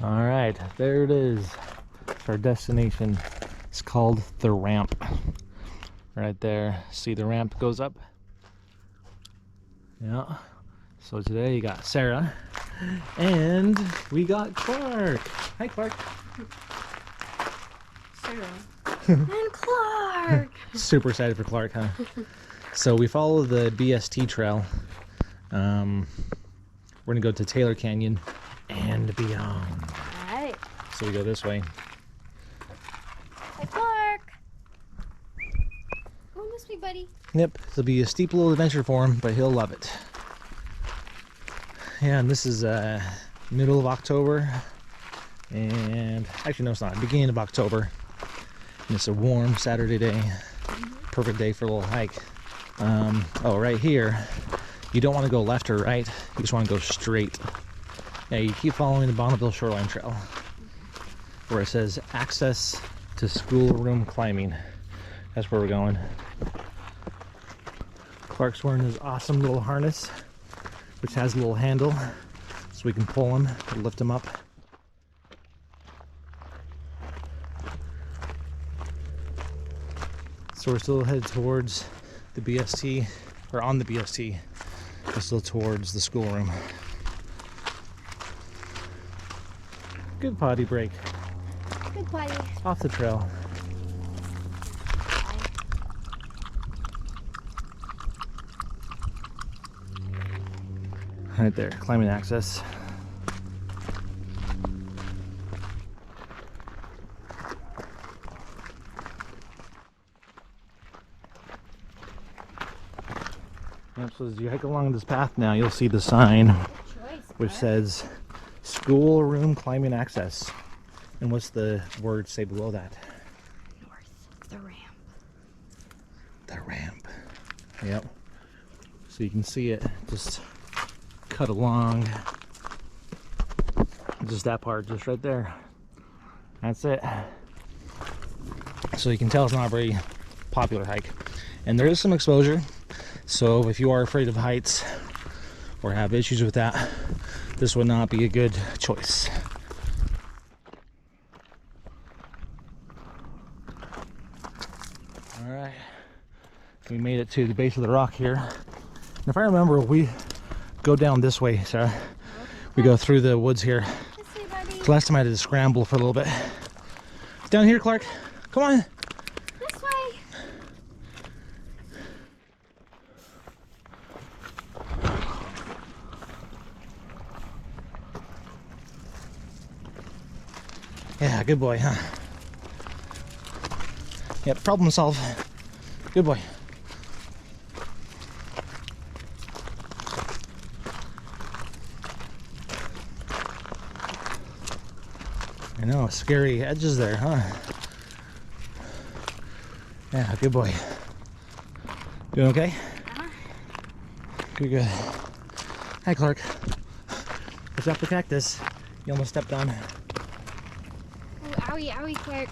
All right, there it is. It's our destination. It's called the ramp. Right there. See the ramp goes up? Yeah. So today you got Sarah and we got Clark. Hi, Clark. Sarah. And Clark. Super excited for Clark, huh? So we follow the BST trail. We're gonna go to Taylor Canyon and beyond. All right. So we go this way. Hi, Clark. Go this way, buddy. Yep, it'll be a steep little adventure for him, but he'll love it. Yeah, and this is middle of October, and actually no, it's not. Beginning of October. And it's a warm Saturday day. Perfect day for a little hike. Oh, right here, you don't want to go left or right. You just want to go straight. Yeah, you keep following the Bonneville Shoreline Trail, where it says access to schoolroom climbing. That's where we're going. Clark's wearing his awesome little harness, which has a little handle, so we can pull him and lift him up. So we're still headed towards the BST, or on the BST. We're still towards the schoolroom. Good potty break. Good potty. Off the trail. Right there, climbing access. Yep, so as you hike along this path now, you'll see the sign which says schoolroom climbing access. And what's the word say below that? North, the ramp. The ramp. Yep. So you can see it just cut along. Just that part, just right there. That's it. So you can tell it's not a very popular hike. And there is some exposure. So if you are afraid of heights or have issues with that, this would not be a good choice. All right, we made it to the base of the rock here. And if I remember, we go down this way, Sarah. We go through the woods here. This way, buddy. So last time I had to scramble for a little bit. It's down here, Clark. Come on. This way. Yeah, good boy, huh? Yep, problem solved. Good boy. I know, scary edges there, huh? Yeah, good boy. Doing okay? Good, good. Hi, Clark. Watch out for cactus. You almost stepped on. Oh, owie, owie, Clark.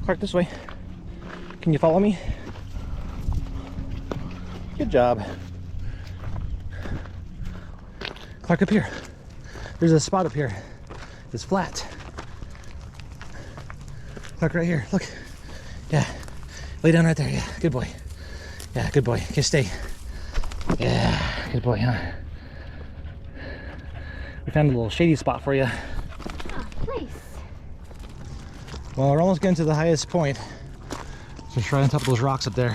Clark, this way. Can you follow me? Good job. Clark, up here. There's a spot up here. It's flat. Clark, right here. Look. Yeah. Lay down right there. Yeah. Good boy. Yeah. Good boy. Okay, stay. Yeah. Good boy, huh? We found a little shady spot for you. Ah, nice. Well, we're almost getting to the highest point. Just right on top of those rocks up there.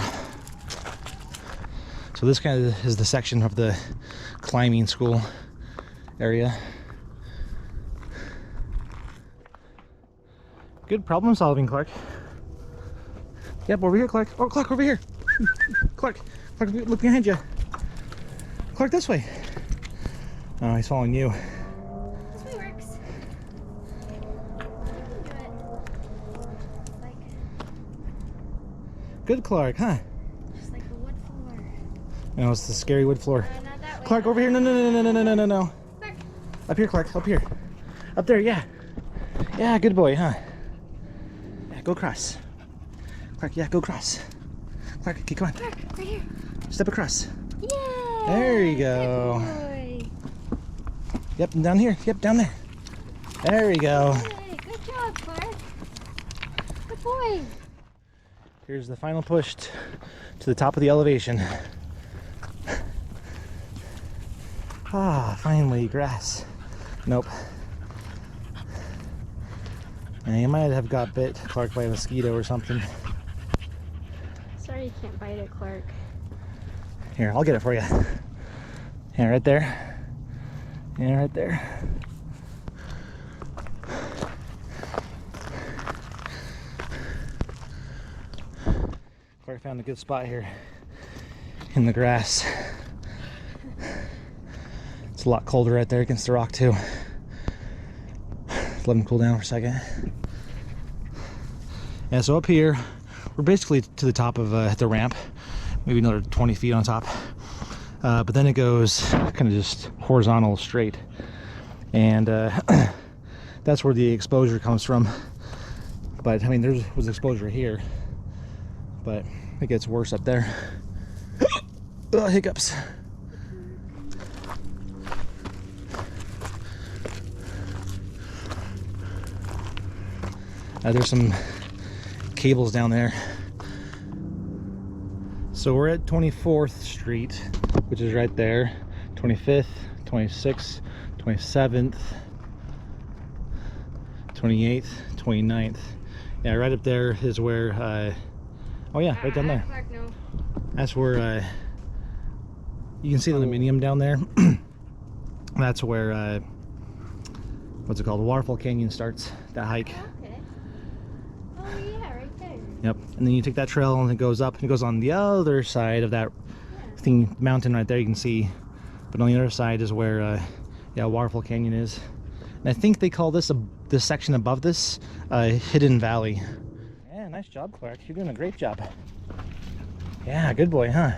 So this kind of is the section of the climbing school area. Good problem solving, Clark. Yep, over here, Clark. Oh, Clark, over here. Clark, look behind you. Clark, this way. Oh, he's following you. This way works. Do it. Like, Good, Clark, huh? just like the wood floor. No, it's the scary wood floor. Not that way. Clark, over here. No. Clark. Up here, Clark, up here. Up there, yeah. Yeah, good boy, huh? Yeah, go across. Clark, yeah, go across. Clark, okay, come on. Clark, right here. Step across. Yay! There you go. Good boy. Yep, and down here. Yep, down there. There we go. Hey, good job, Clark. Good boy. Here's the final push to the top of the elevation. Ah, finally, grass. Nope. And you might have got bit, Clark, by a mosquito or something. Sorry you can't bite it, Clark. Here, I'll get it for you. Yeah, right there. Yeah, right there. Clark found a good spot here in the grass. It's a lot colder right there against the rock too. Let him cool down for a second. Yeah, so up here, we're basically to the top of the ramp, maybe another 20 feet on top. But then it goes kind of just horizontal straight. And that's where the exposure comes from. But I mean, there was exposure here, but it gets worse up there. Oh, hiccups. There's some cables down there. So we're at 24th Street, which is right there. 25th, 26th, 27th, 28th, 29th. Yeah, right up there is where, oh yeah, right down there. Clark, no. That's where, you can see the aluminium down there. That's where, what's it called? The Waterfall Canyon starts, that hike. Okay. Oh yeah, right there. Yep, and then you take that trail and it goes up and it goes on the other side of that thing, mountain right there you can see. But on the other side is where, yeah, Waterfall Canyon is. And I think they call this, this section above this, Hidden Valley. Yeah, nice job, Clark. You're doing a great job. Yeah, good boy, huh?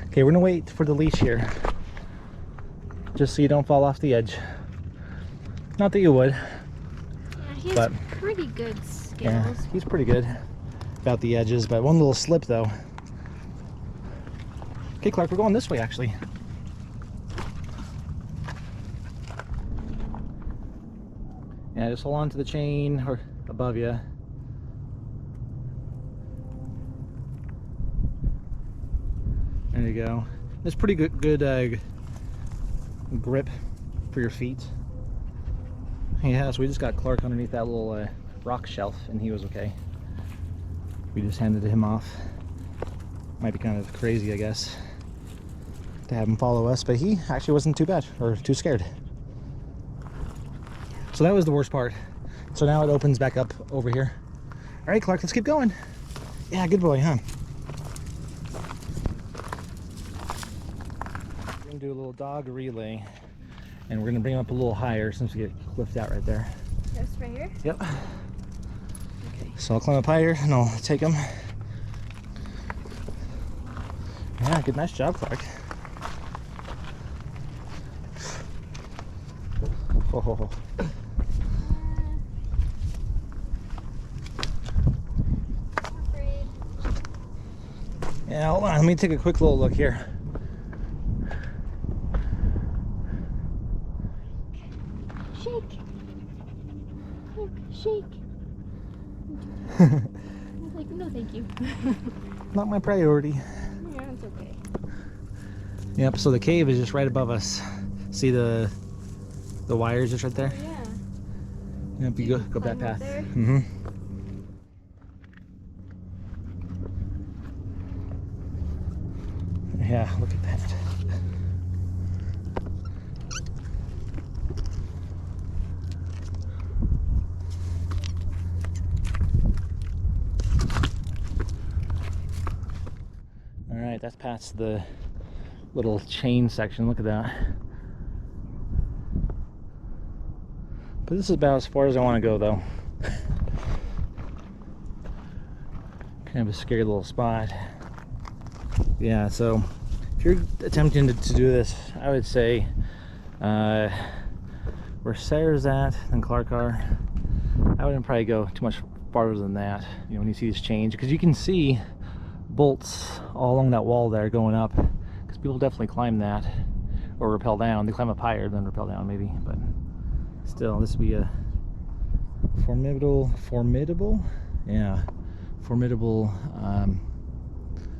Okay, we're gonna wait for the leash here. Just so you don't fall off the edge. Not that you would. Yeah, he has But- pretty good Yeah, skills. he's pretty good about the edges, but one little slip though. Okay, Clark, we're going this way actually. Yeah, just hold on to the chain or above you. There you go. It's pretty good grip for your feet. Yeah, so we just got Clark underneath that little rock shelf and he was okay. We just handed him off. Might be kind of crazy, I guess, to have him follow us, but he actually wasn't too bad or too scared. So that was the worst part. So now it opens back up over here. All right, Clark, let's keep going. Yeah, good boy, huh? We're gonna do a little dog relay and we're gonna bring him up a little higher since we get cliffed out right there. This right here? Yep. Okay. So I'll climb up higher and I'll take him. Yeah, good, nice job, Clark. Oh. I'm afraid. Yeah, hold on, let me take a quick little look here. Shake. Clark, shake. I was like, no, thank you. Not my priority. Yeah, it's okay. Yep, so the cave is just right above us. See the wires just right there? Yeah. Yep, you go that Climb up path. there? Mm-hmm. Yeah, look at that. All right, that's past the little chain section. Look at that. But this is about as far as I want to go, though. Kind of a scary little spot. Yeah, so if you're attempting to do this, I would say where Sarah's at and Clark are, I wouldn't probably go too much farther than that. You know, when you see this change, because you can see bolts all along that wall there going up, because people definitely climb that. or rappel down. They climb up higher than rappel down, maybe, but still, this would be a formidable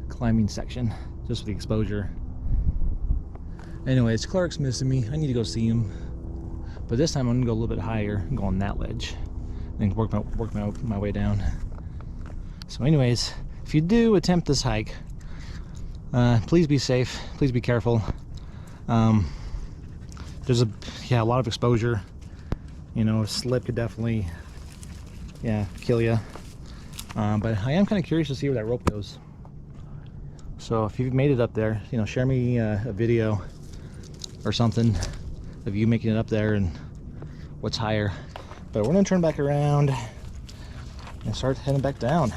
climbing section just with the exposure. Anyways, Clark's missing me. I need to go see him, but this time I'm gonna go a little bit higher and go on that ledge and work my way down. So anyways, if you do attempt this hike, please be safe, please be careful. There's a lot of exposure. You know, a slip could definitely kill you. But I am kind of curious to see where that rope goes. So if you've made it up there, you know, share me a video or something of you making it up there and what's higher. But we're gonna turn back around and start heading back down.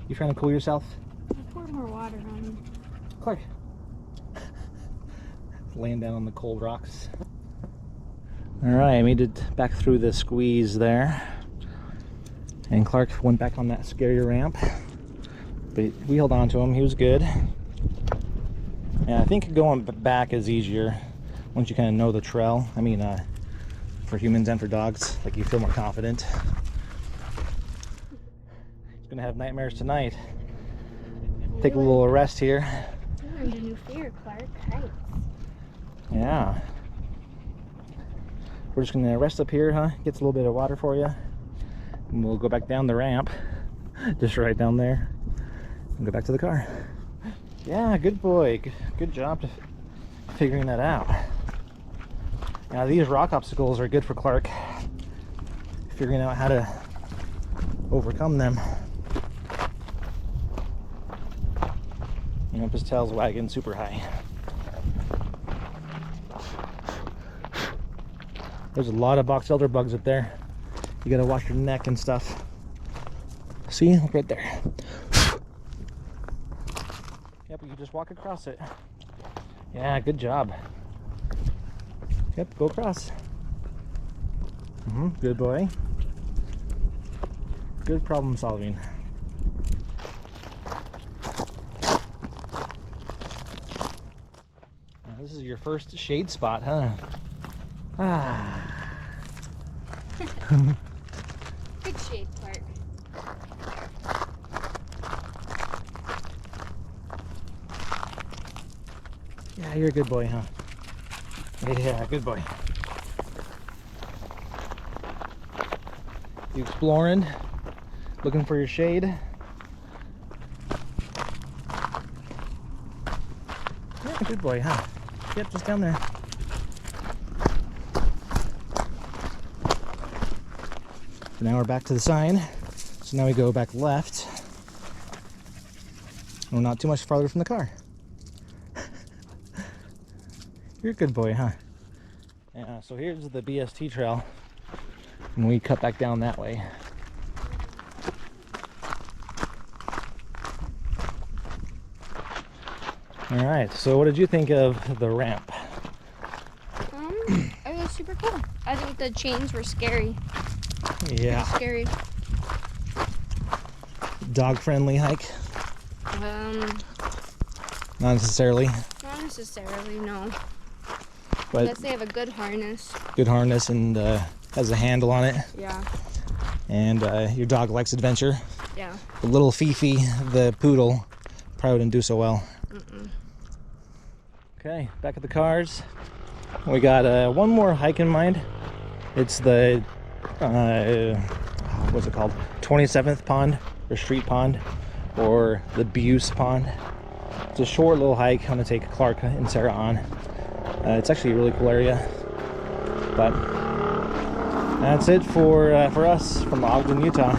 You trying to cool yourself? I poured more water on me. Clark. Laying down on the cold rocks. Alright, I made it back through the squeeze there. And Clark went back on that scary ramp. But we held on to him, he was good. And I think going back is easier once you kind of know the trail. I mean, for humans and for dogs, like you feel more confident. He's gonna have nightmares tonight. Take a little rest here. You learned a new fear, Clark. Heights. Yeah. We're just gonna rest up here, huh? Gets a little bit of water for you. And we'll go back down the ramp. Just right down there. And go back to the car. Yeah, good boy. Good job figuring that out. Now these rock obstacles are good for Clark. Figuring out how to overcome them. You know, his tail's wagging super high. There's a lot of box elder bugs up there. You gotta wash your neck and stuff. See, look right there. Yep, you just walk across it. Yeah, good job. Yep, go across. Good boy. Good problem solving. Now, this is your first shade spot, huh? Big shade, Clark. Yeah, you're a good boy, huh? Yeah, good boy. You exploring? Looking for your shade? Yeah, good boy, huh? Yep, just down there. So now we're back to the sign. So now we go back left. We're not too much farther from the car. You're a good boy, huh? Yeah, so here's the BST trail. And we cut back down that way. Alright, so what did you think of the ramp? It was super cool. I think the chains were scary. Yeah. Scary. Dog-friendly hike? Not necessarily. Not necessarily, no. But Unless they have a good harness. good harness and has a handle on it. Yeah. And your dog likes adventure. Yeah. The little Fifi, the poodle, probably wouldn't do so well. Okay, back at the cars. We got one more hike in mind. It's the, what's it called? 27th Pond, or Street Pond, or the Buse Pond. It's a short little hike. I'm gonna take Clark and Sarah on. It's actually a really cool area. But that's it for us from Ogden, Utah.